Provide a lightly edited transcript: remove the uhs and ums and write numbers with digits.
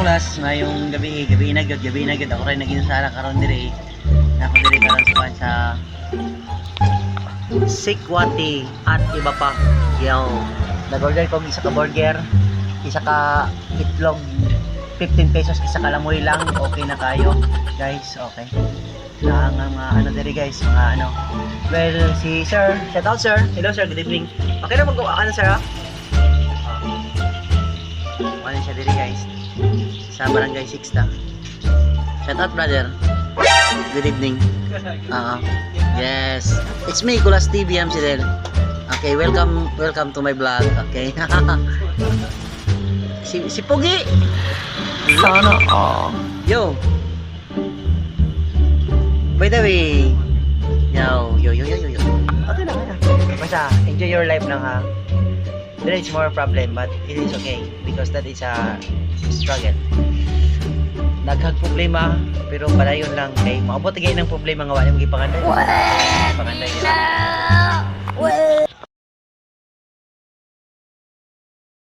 kulas ngayong gabi na gyud ako rin naging sala karon dire. Nako dire karon sa Sikwati at iba pa. Yo. Nag-order ko isa ka burger, isa ka itlog, 15 pesos isa ka lamoy lang, okay na kayo. Guys, okay. Na ang mga ano dire guys, mga ano. Well, si sir, shout out sir. Hello sir, good evening. Okay na mag-ano sir ha? Ano siya dire guys? Sa Barangay Sixta. Shout out brother. Good evening. Yes. It's me, Kulas TV, I'm si Del. Okay, welcome to my vlog. Okay. si Pugi. Sana Yo. By the way. Yo. Okay lang. Basta, enjoy your life lang ha. There is more problem but it is okay because that is a struggle. Naghag problema pero padayon lang kay maabot gyud ng problema nga wala mo gipanganday. Panganday nila.